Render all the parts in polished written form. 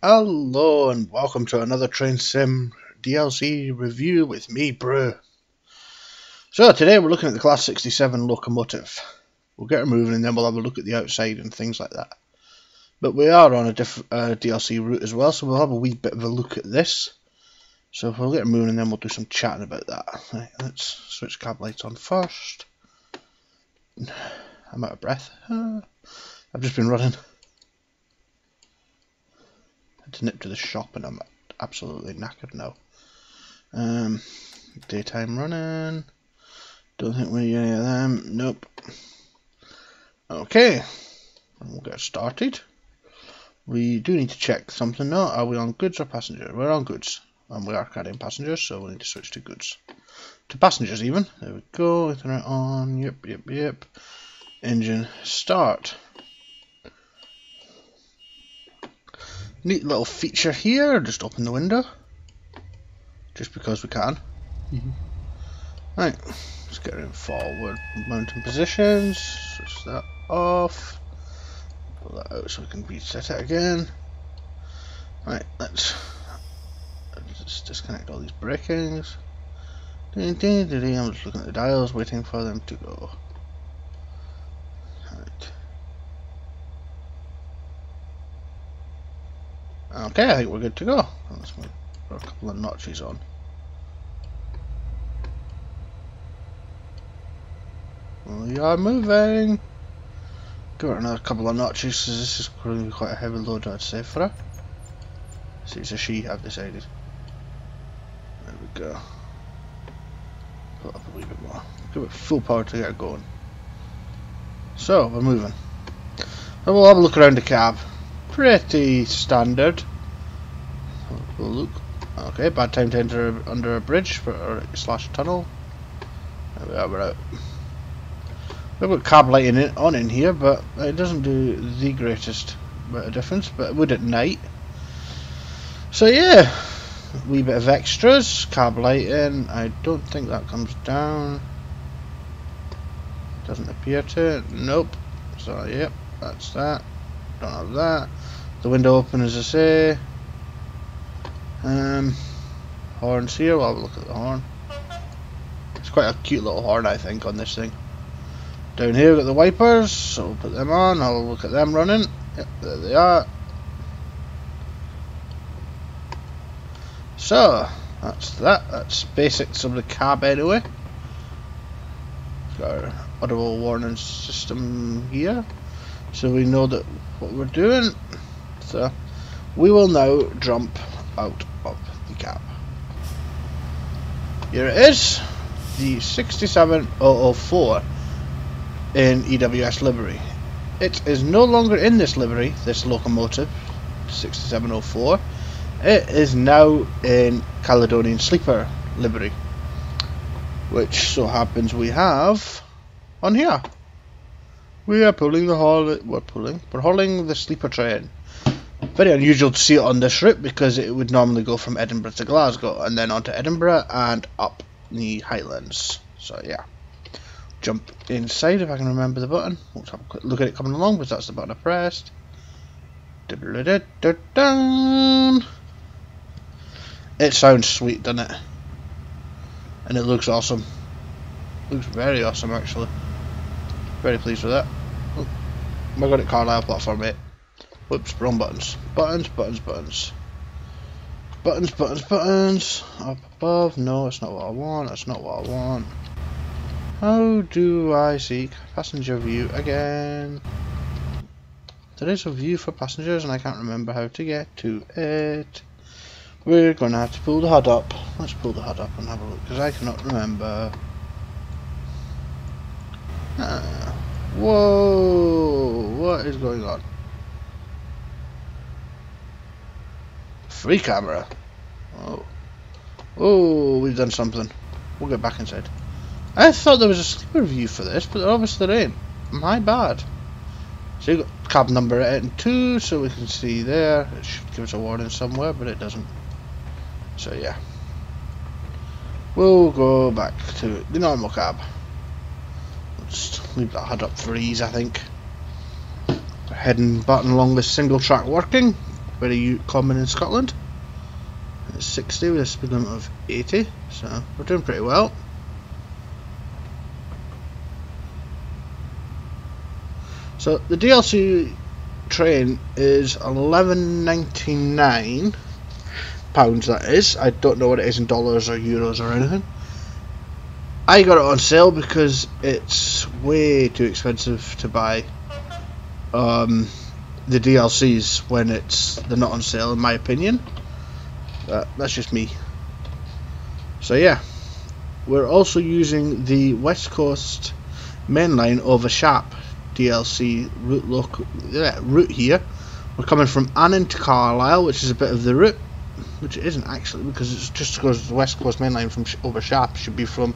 Hello and welcome to another Train Sim DLC review with me, Brew. So today we're looking at the Class 67 Locomotive. We'll get her moving and then we'll have a look at the outside and things like that. But we are on a different DLC route as well, so we'll have a wee bit of a look at this. So we'll get her moving and then we'll do some chatting about that. Right, let's switch cab lights on first. I'm out of breath. I've just been running. To nip to the shop and I'm absolutely knackered now. Daytime running. Don't think we need any of them. Nope. Okay. We'll get started. We do need to check something now. Are we on goods or passengers? We're on goods. And we are carrying passengers, so we need to switch to goods. To passengers even. There we go. Ethernet on. Yep. Engine start. Neat little feature here, just open the window, just because we can. Right, let's get in forward mounting positions, switch that off, pull that out so we can reset it again. Right, let's just disconnect all these breakings. I'm just looking at the dials, waiting for them to go. Okay, I think we're good to go. Let's put a couple of notches on. We are moving. Give it another couple of notches because this is going to be quite a heavy load, I'd say, for her. See, it's a she, I've decided. There we go. Put up a wee bit more. Give it full power to get it going. So, we're moving. And we'll have a look around the cab. Pretty standard. We'll look. Okay, bad time to enter under a bridge or slash tunnel. There we are, we're out. We've got cab lighting on in here, but it doesn't do the greatest bit of difference, but it would at night. So yeah, a wee bit of extras, cab lighting. I don't think that comes down. Doesn't appear to. Nope. So yep, that's that. Don't have that. The window open, as I say. Horns here. We'll have a look at the horn. It's quite a cute little horn, I think, on this thing. Down here we've got the wipers, so we'll put them on. I'll look at them running. Yep, there they are. So that's that. That's basics of the cab anyway. Got our audible warning system here, so we know that what we're doing. So we will now jump out of the cab. Here it is, the 67004 in EWS livery. It is no longer in this livery, this locomotive 6704. It is now in Caledonian Sleeper livery, which so happens we have on here. We are pulling the we're hauling the sleeper train. Very unusual to see it on this route because it would normally go from Edinburgh to Glasgow and then on to Edinburgh and up the Highlands. So yeah, jump inside if I can remember the button. Let's have a quick look at it coming along because that's the button I pressed. It sounds sweet, doesn't it? And it looks awesome. Looks very awesome actually. Very pleased with that. Oh, I got it Carlisle platform 8. Whoops, wrong buttons. Buttons. Up above. No, that's not what I want. How do I see passenger view again? There is a view for passengers and I can't remember how to get to it. We're going to have to pull the HUD up. Let's pull the HUD up and have a look because I cannot remember. Whoa! What is going on? Free camera. Oh, we've done something. We'll get back inside. I thought there was a sleeper view for this, but obviously there ain't. My bad. So you've got cab number 8 and 2, so we can see there. It should give us a warning somewhere, but it doesn't. So yeah. We'll go back to the normal cab. Just leave that HUD up for ease, I think. Heading button along this single track working. very common in Scotland. It's 60 with a speed limit of 80, so we're doing pretty well. So the DLC train is £11.99, that is. I don't know what it is in dollars or euros or anything. I got it on sale because it's way too expensive to buy the DLCs when they're not on sale, in my opinion. That's just me. So yeah, we're also using the West Coast Main Line over Sharp DLC route here. We're coming from Annan to Carlisle, which is a bit of the route, which it isn't actually, because it's just goes the West Coast Main Line from over Sharp should be from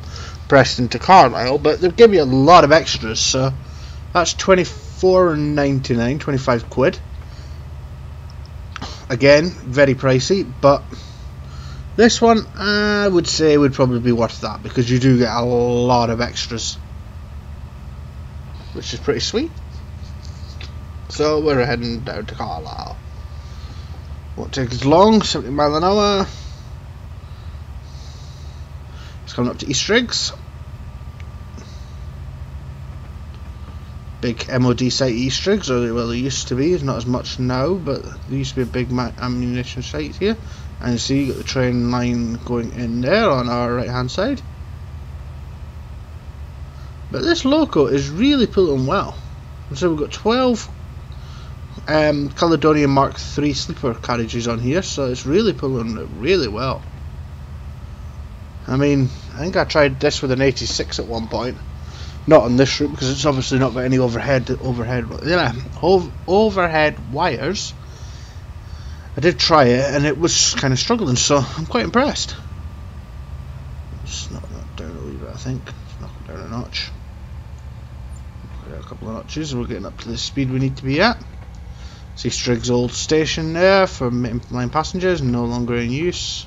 Preston to Carlisle, but they'll give you a lot of extras, so that's £24.99, 25 quid. Again, very pricey, but this one I would say would probably be worth that, because you do get a lot of extras, which is pretty sweet. So we're heading down to Carlisle. Won't take as long, 70 miles an hour. It's coming up to Eastriggs. Big MOD site Eastriggs, or well, there used to be, there's not as much now, but there used to be a big ammunition site here. And you see you got the train line going in there on our right hand side. But this loco is really pulling well. So we've got 12 Caledonian Mark III sleeper carriages on here, so it's really pulling really well. I mean, I think I tried this with an 86 at one point. Not on this route because it's obviously not got any overhead wires. I did try it and it was kind of struggling, so I'm quite impressed. Let's knock that down a wee bit, I think. Let's knock it down a notch. A couple of notches and we're getting up to the speed we need to be at. See Strig's old station there for line passengers, no longer in use.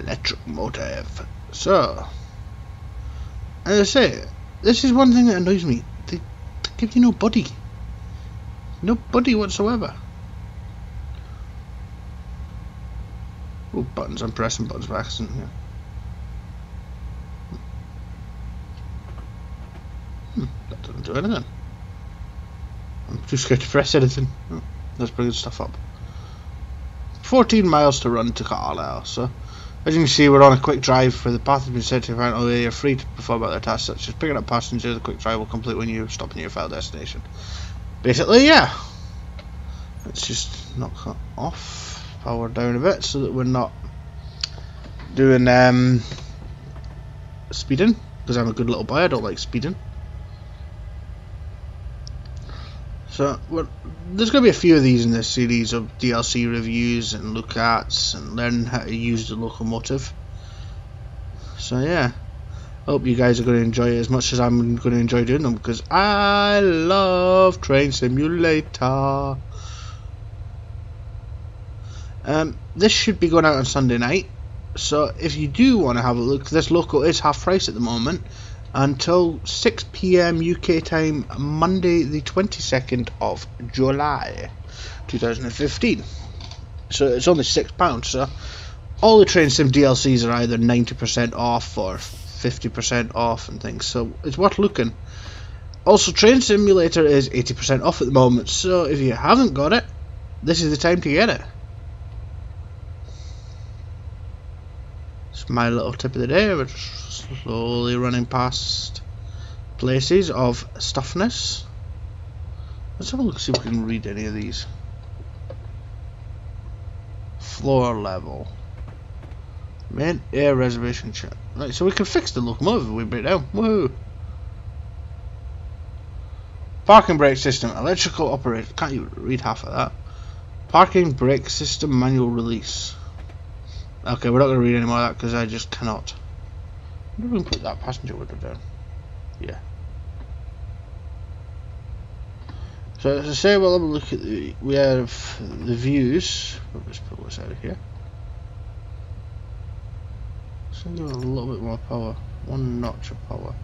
Locomotive. So, as I say, this is one thing that annoys me. They give you no buddy. No buddy whatsoever. Oh, buttons, I'm pressing buttons by accident here. That doesn't do anything. I'm too scared to press anything. Oh, let's bring stuff up. 14 miles to run to Carlisle, so as you can see we're on a quick drive where the path has been set to find you're free to perform other tasks such as picking up passengers. The quick drive will complete when you stop in your final destination. Basically, yeah. Let's just knock that off, power down a bit so that we're not doing speeding, because I'm a good little boy, I don't like speeding. So there's going to be a few of these in this series of DLC reviews and look ats and learn how to use the locomotive. So yeah, I hope you guys are going to enjoy it as much as I'm going to enjoy doing them, because I love Train Simulator. This should be going out on Sunday night, so if you do want to have a look, this loco is half price at the moment until 6 PM UK time, Monday the 22nd of July 2015. So it's only £6, so all the Train Sim DLCs are either 90% off or 50% off and things, so it's worth looking. Also, Train Simulator is 80% off at the moment, so if you haven't got it, this is the time to get it. It's my little tip of the day. We're slowly running past places of stuffness. Let's have a look, see if we can read any of these. Floor level. Main air reservation check. Right, so we can fix the locomotive if we break down. Woohoo! Parking brake system, electrical operator. Can't you read half of that? Parking brake system manual release. Okay, we're not going to read any more of that because I just cannot. I wonder if we can put that passenger window down. Yeah. So as I say, we'll have a look at we have the views. We'll just put this out of here. So give it a little bit more power. One notch of power.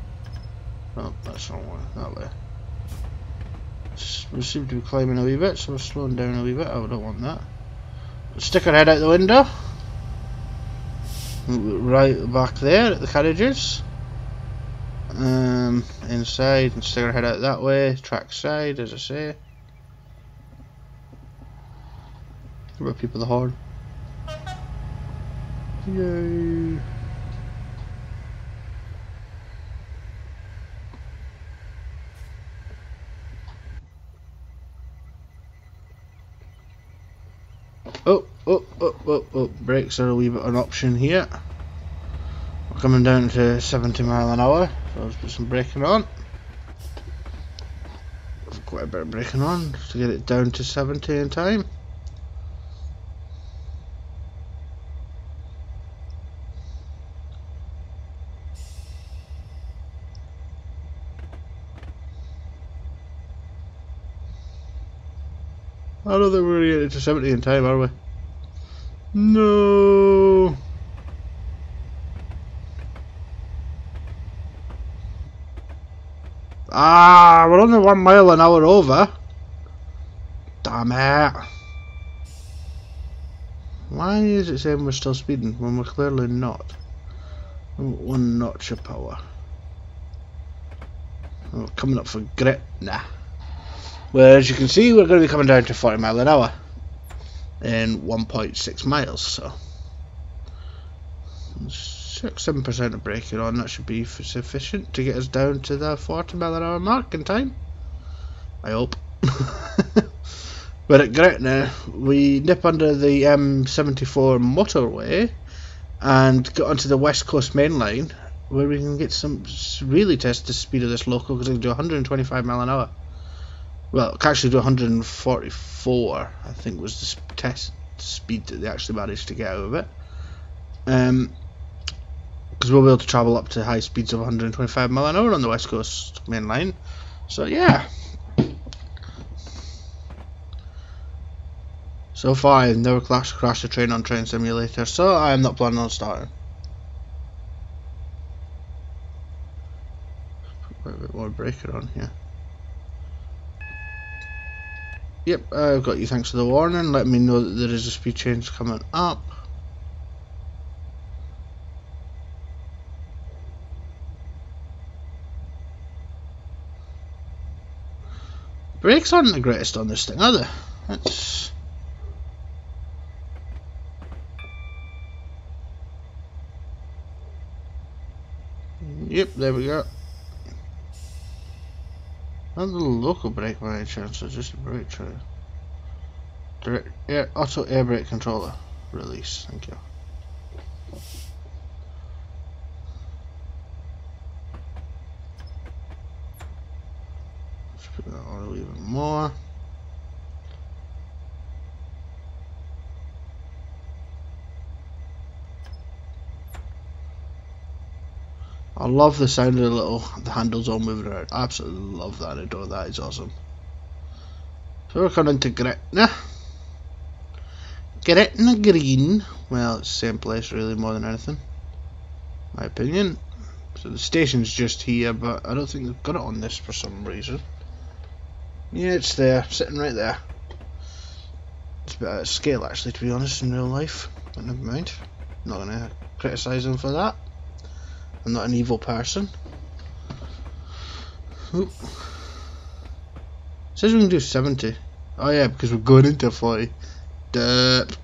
Oh, that's the wrong one. That way. We seem to be climbing a wee bit, so we're slowing down a wee bit. I don't want that. Stick our head out the window. Right back there at the carriages. Inside and stick our head out that way. Track side, as I say. Give people the horn. Yay! Oh, brakes are a wee bit an option here. We're coming down to 70 mile an hour, so let's put some braking on. Quite a bit of braking on to get it down to 70 in time. I don't think we're going to get it to 70 in time, are we? No. We're only 1 mile an hour over. Damn it. Why is it saying we're still speeding when we're clearly not? 1 notch of power. We're coming up for Gretna. Well, as you can see, we're going to be coming down to 40 mile an hour in 1.6 miles, so 6-7% of braking on, that should be sufficient to get us down to the 40 mile an hour mark in time. I hope. But at Gretna, we nip under the M74 motorway and get onto the West Coast main line, where we can get some really test the speed of this local, because we can do 125 mile an hour. Well, it can actually do 144, I think was the test speed that they actually managed to get out of it. Because we'll be able to travel up to high speeds of 125 mile an hour on the West Coast main line. So yeah. So far I've never crashed a train on Train Simulator, so I am not planning on starting. Put a bit more braker on here. Yep, I've got you, thanks for the warning. Let me know that there is a speed change coming up. Brakes aren't the greatest on this thing, are they? That's... Yep, there we go. Not the local brake by any chance, or just a brake tray. Direct air, auto air brake controller. Release, thank you. Let's put that on a little bit more. I love the sound of the handles all moving around. Absolutely love that. I adore that. It's awesome. So we're coming to Gretna. Gretna Green. Well, it's the same place really, more than anything. My opinion. So the station's just here, but I don't think they've got it on this for some reason. Yeah, it's there, sitting right there. It's a bit out of scale actually, to be honest, in real life. But never mind. I'm not going to criticise them for that. I'm not an evil person. Oop. It says we can do 70. Oh yeah, because we're going into 40. Derp.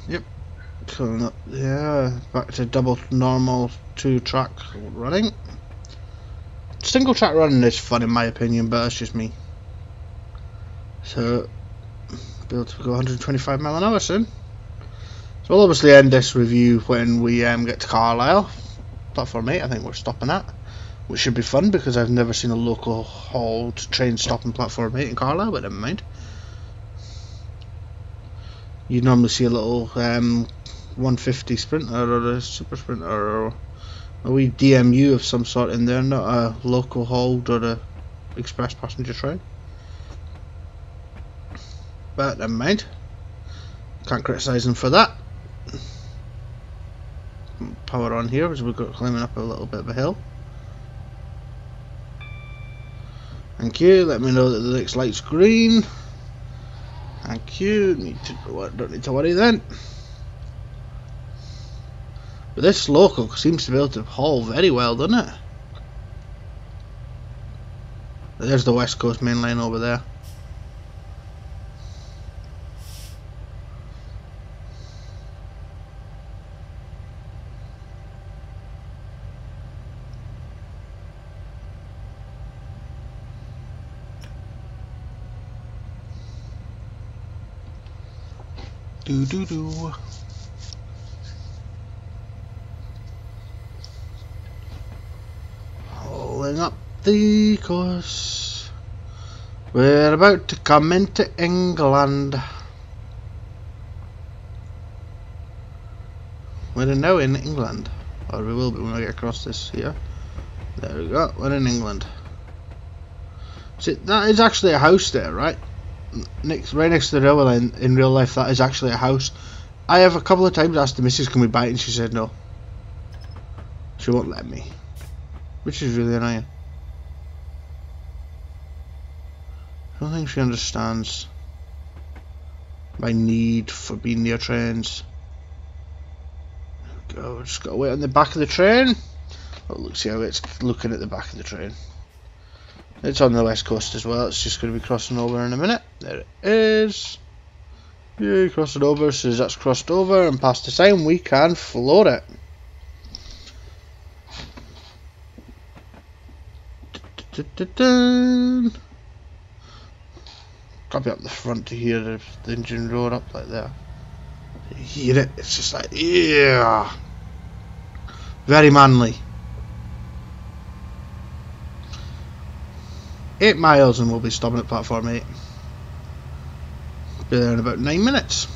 Yep. Coming up there, back to double normal 2-track running. Single track running is fun in my opinion, but that's just me. So, be able to go 125 mile an hour soon. So we'll obviously end this review when we get to Carlisle. Platform 8 I think we're stopping at, which should be fun because I've never seen a local hauled train stop on platform 8 in Carlisle, but never mind. You'd normally see a little 150 Sprinter or a Super Sprinter or a wee DMU of some sort in there, not a local hauled or a express passenger train. But never mind. Can't criticise them for that. Power on here as we're climbing up a little bit of a hill. Thank you. Let me know that the next light's green. Thank you. Don't need to worry then. But this loco seems to be able to haul very well, doesn't it? There's the West Coast main line over there. Do do do. Rolling up the course. We're about to come into England. We're now in England. Or we will be when we get across this here. There we go, we're in England. See, that is actually a house there, right? Right next to the railway line. In real life, that is actually a house. I have a couple of times asked the missus can we buy it, and she said no. She won't let me, which is really annoying. I don't think she understands my need for being near trains. Go, just gotta wait on the back of the train. Oh, look, see how it's looking at the back of the train. It's on the West Coast as well. It's just going to be crossing over in a minute. There it is. Yeah, crossing over. So that's crossed over and past the sign, we can floor it. Can't be up the front to hear the engine roar up like that. You hear it? It's just like, yeah. Very manly. 8 miles and we'll be stopping at platform 8. Be there in about 9 minutes.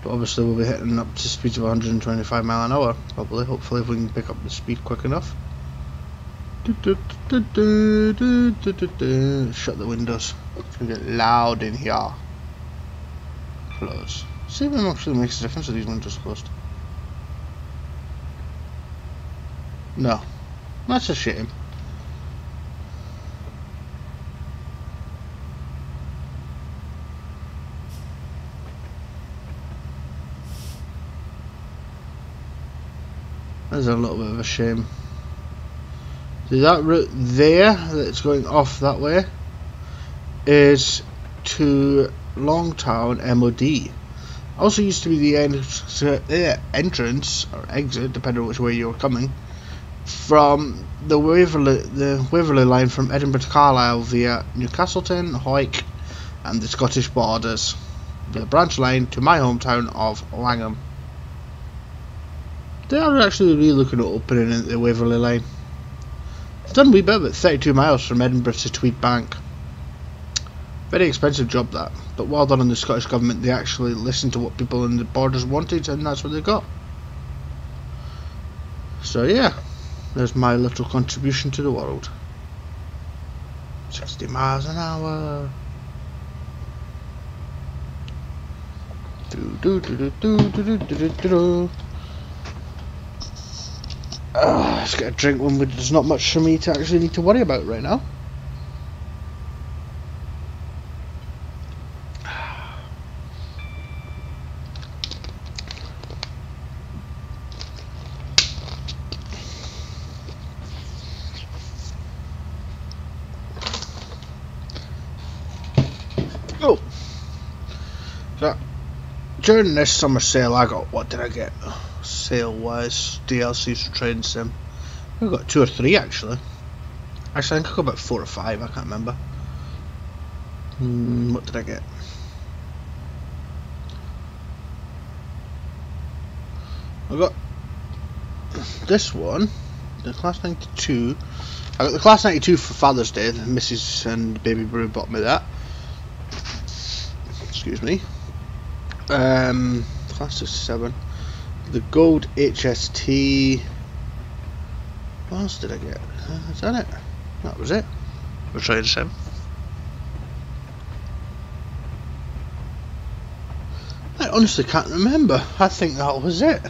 But obviously we'll be hitting up to speeds of 125 miles an hour, probably, hopefully, if we can pick up the speed quick enough. Shut the windows. It's going to get loud in here. Close. See if it actually makes a difference with these windows closed. No, that's a shame. That's a little bit of a shame. See, that route there that's going off that way is to Longtown MOD. Also used to be the entrance or exit, depending on which way you're coming, from the Waverley line from Edinburgh to Carlisle via Newcastleton, Hawick and the Scottish borders. The branch line to my hometown of Langham. They are actually really looking at opening the Waverley line. It's done a wee bit, about 32 miles from Edinburgh to Tweed Bank. Very expensive job that, but well done on the Scottish Government. They actually listened to what people in the borders wanted and that's what they got. So yeah. There's my little contribution to the world. 60 miles an hour. Let's get a drink when there's not much for me to actually need to worry about right now. Oh, so during this summer sale I got, what did I get sale wise? DLCs for Train Sim. I got 2 or 3 actually. I think I got about 4 or 5, I can't remember. What did I get? I got this one, the Class 92. I got the Class 92 for Father's Day. The Mrs. and Baby Brew bought me that. Excuse me. Class 67. The gold HST. What else did I get? Is that it? That was it. We'll try the same. I honestly can't remember. I think that was it.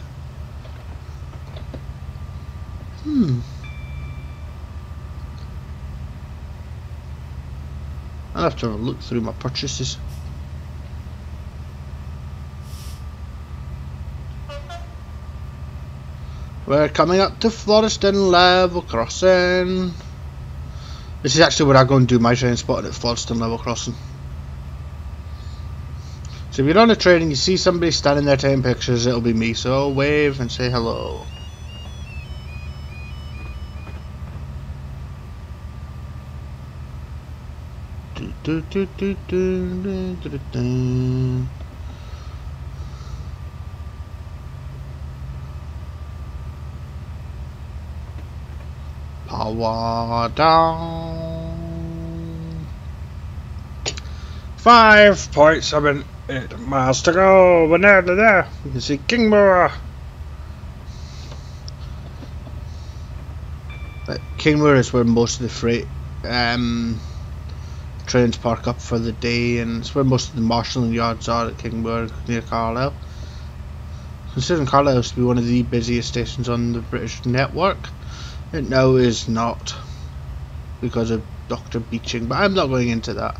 I'll have to have a look through my purchases. We're coming up to Floreston Level Crossing. This is actually where I go and do my train spotting at Floreston Level Crossing. So if you're on a train and you see somebody standing there taking pictures, it'll be me. So wave and say hello. Power down. 5.78 miles to go. We're nearly there. You can see Kingmoor. Kingmoor is where most of the freight trains park up for the day, and it's where most of the marshalling yards are at Kingmoor near Carlisle. Considering Carlisle used to be one of the busiest stations on the British network, it now is not because of Dr. Beeching, but I'm not going into that.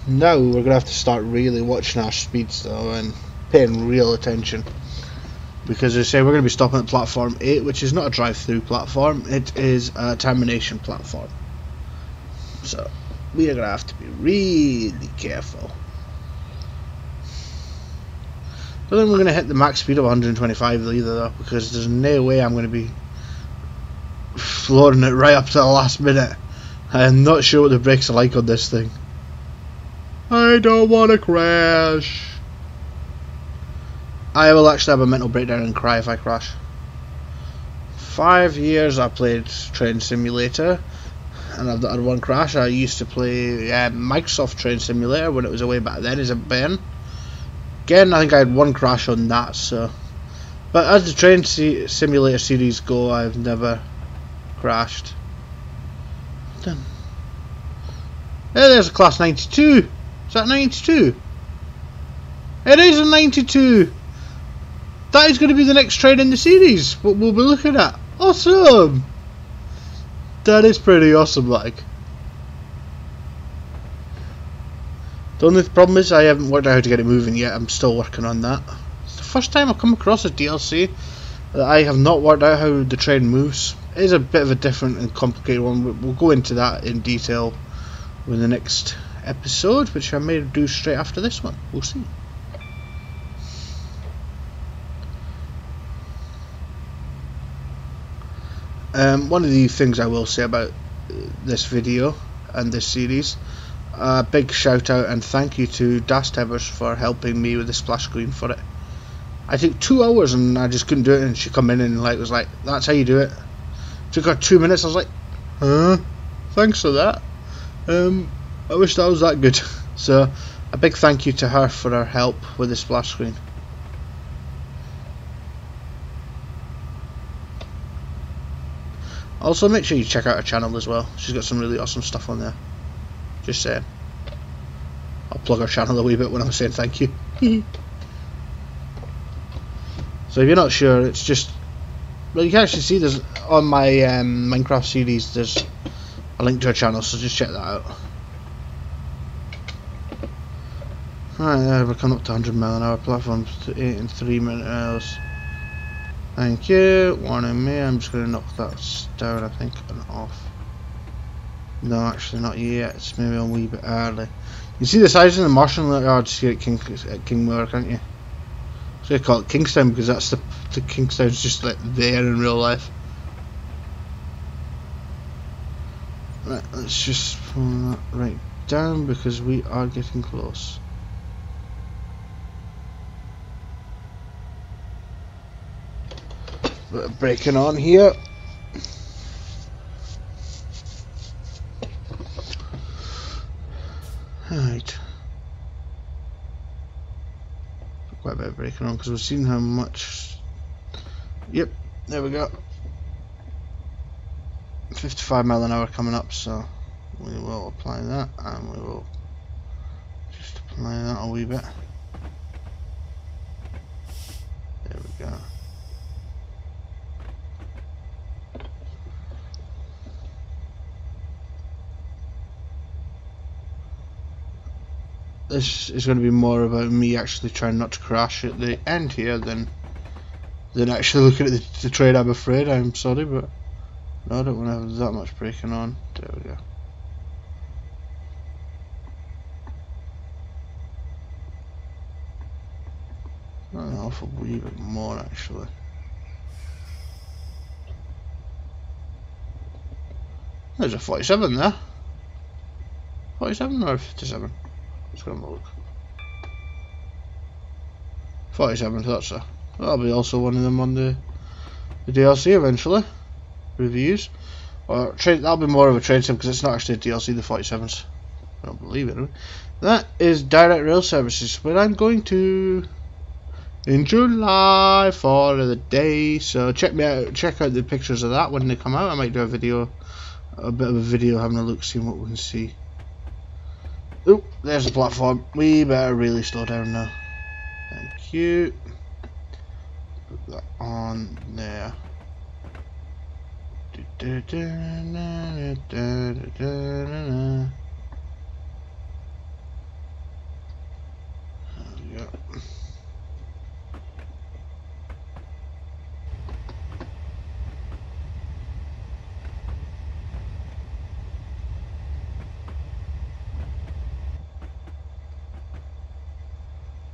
Now we're going to have to start really watching our speeds though and paying real attention, because as I say, we're going to be stopping at platform 8, which is not a drive-through platform, it is a termination platform. So we are going to have to be really careful. I don't think we're going to hit the max speed of 125 either though, because there's no way I'm going to be flooring it right up to the last minute. I'm not sure what the brakes are like on this thing. I don't want to crash. I will actually have a mental breakdown and cry if I crash. 5 years I played Train Simulator, and I've not had one crash. I used to play Microsoft Train Simulator when it was away back then as a Ben. Again, I think I had one crash on that. So, but as the Train Simulator series go, I've never crashed. Hey, there's a class 92. Is that 92? It is a 92. That is going to be the next train in the series. What we'll be looking at. Awesome. That is pretty awesome, like. The only problem is I haven't worked out how to get it moving yet. I'm still working on that. It's the first time I've come across a DLC that I have not worked out how the train moves. It is a bit of a different and complicated one. We'll go into that in detail in the next episode, which I may do straight after this one. We'll see. One of the things I will say about this video and this series, a big shout out and thank you to Das Tebers for helping me with the splash screen for it. I think 2 hours and I just couldn't do it, and she come in and was like, that's how you do it. Took her 2 minutes. I was like, huh? Thanks for that. I wish that was that good. So a big thank you to her for her help with the splash screen. Also, make sure you check out her channel as well. She's got some really awesome stuff on there. Just saying. I'll plug her channel a wee bit when I'm saying thank you. So if you're not sure, it's just, well, you can actually see there's on my Minecraft series, there's a link to her channel, so just check that out. Right, there we're coming up to 100mph platform to 8 and 3 minutes. Thank you. Warning me, I'm just going to knock that down, I think, and off. No, actually not yet. It's maybe a wee bit early. You see the size of the marshalling yards here at Kingmoor, can't you? So I call it Kingstown because that's the Kingstown's just like there in real life. Right, let's just pull that right down because we are getting close. Bit of braking on here. Right. Quite a bit of braking on because we've seen how much. Yep, there we go. 55 mile an hour coming up, so we will apply that, and we will just apply that a wee bit. There we go. This is going to be more about me actually trying not to crash at the end here than actually looking at the train. I'm afraid. I'm sorry, but no, I don't want to have that much braking on. There we go. An awful wee bit more actually. There's a 47 there. 47 or 57? Let's go and have a look. 47, thought so. That'll be also one of them on the DLC eventually. Reviews. Or that'll be more of a train sim because it's not actually a DLC, the 47s. I don't believe it. Anyway. That is direct rail services, where I'm going to in July for the day. So check me out. Check out the pictures of that when they come out. I might do a bit of a video having a look, seeing what we can see. Oop, there's the platform. We better really slow down now. Thank you. Put that on there. There we go.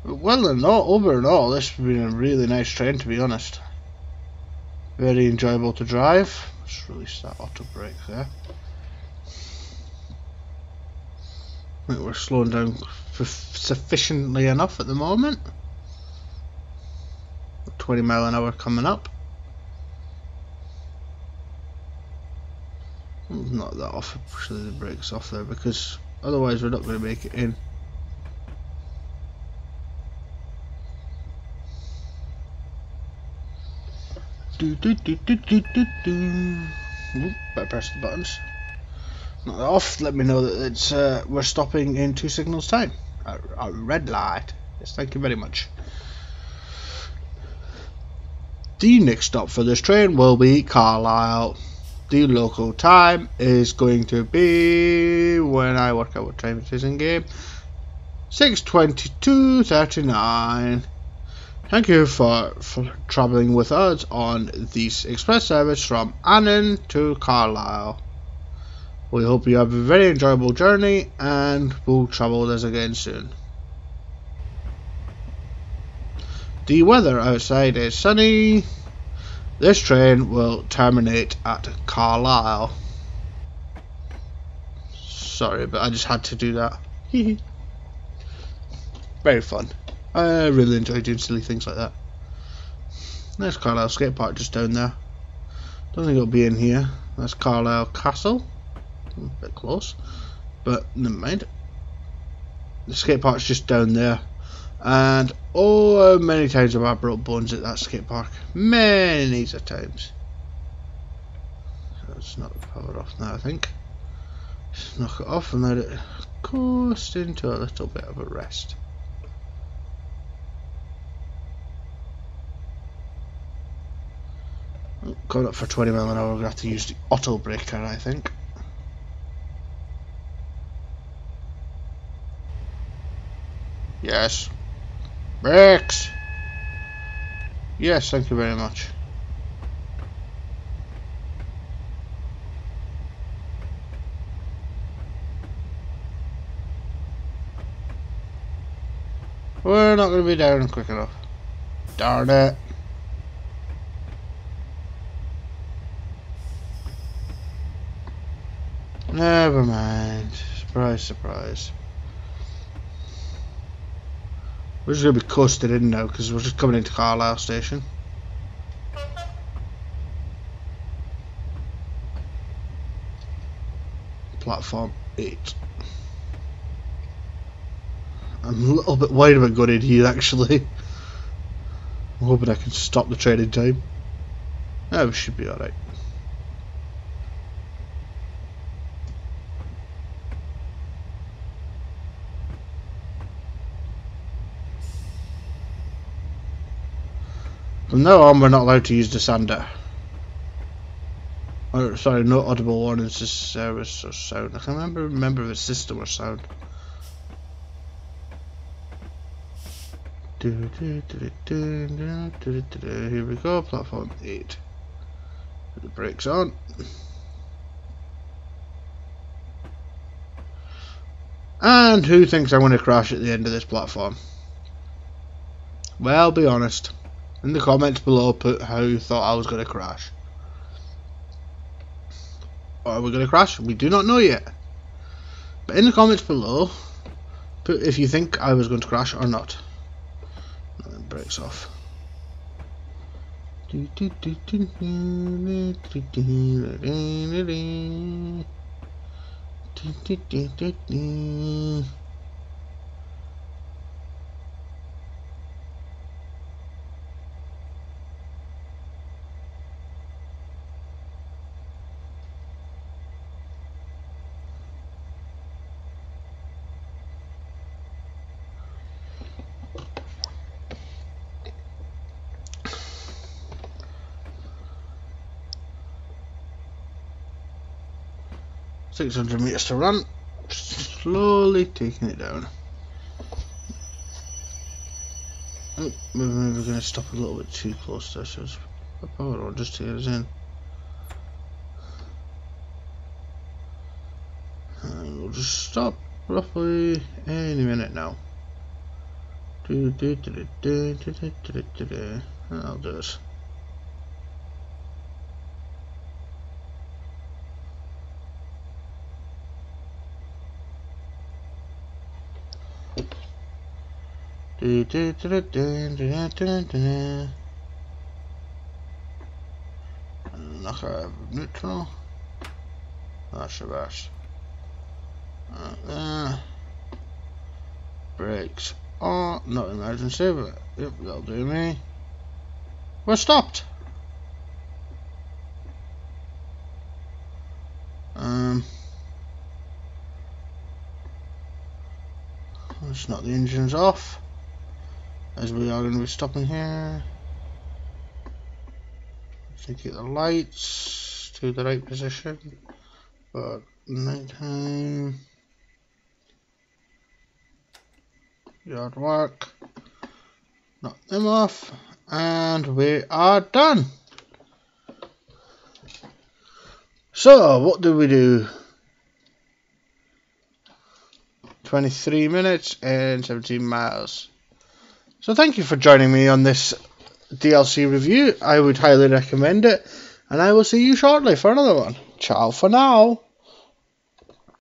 Well and all, over and all, this has been a really nice train, to be honest. Very enjoyable to drive. Let's release that auto brake there. I think we're slowing down sufficiently enough at the moment. 20 mile an hour coming up. Not that off, pushing the brakes off there because otherwise we're not going to make it in. Better press the buttons. Not that off. Let me know that it's we're stopping in 2 signals time. A red light. Yes, thank you very much. The next stop for this train will be Carlisle. The local time is going to be, when I work out what time it is in game, 6:22:39. Thank you for travelling with us on this express service from Annan to Carlisle. We hope you have a very enjoyable journey and will travel with us again soon. The weather outside is sunny. This train will terminate at Carlisle. Sorry, but I just had to do that. Very fun. I really enjoy doing silly things like that. There's Carlisle skate park just down there. Don't think it'll be in here. That's Carlisle Castle. A bit close, but never mind. The skate park's just down there. And oh, many times have I broke bones at that skate park. Many a times. Let's knock the power off now, I think. Just knock it off and let it coast into a little bit of a rest. Going up for 20 mile an hour, we're going to have to use the auto braker, I think. Yes. Brakes! Yes, thank you very much. We're not going to be down quick enough. Darn it. Never mind. Surprise, surprise. We're just going to be coasted in now because we're just coming into Carlisle station. Platform 8. I'm a little bit worried about going in here actually. I'm hoping I can stop the train in time. Oh, we should be alright. From now on, we're not allowed to use the sander. Oh, sorry, no audible warnings to service or sound. I can't remember if it's system or sound. Here we go, platform 8. Put the brakes on. And who thinks I'm going to crash at the end of this platform? Well, be honest. In the comments below, put how you thought I was going to crash. Or are we going to crash? We do not know yet. But in the comments below, put if you think I was going to crash or not. Brakes off. $600 meters to run. Slowly taking it down. Oh, maybe we're going to stop a little bit too close there, so the power will just take us in. And we'll just stop roughly any minute now. That'll do us. Knock out neutral. That's reverse. Brakes. Oh, not emergency, but yep, that'll do me. We're stopped. Let's knock the engines off, as we are going to be stopping here. So keep the lights to the right position, but night time, yard work, knock them off, and we are done. So what did we do? 23 minutes and 17 miles. So thank you for joining me on this DLC review. I would highly recommend it, and I will see you shortly for another one. Ciao for now.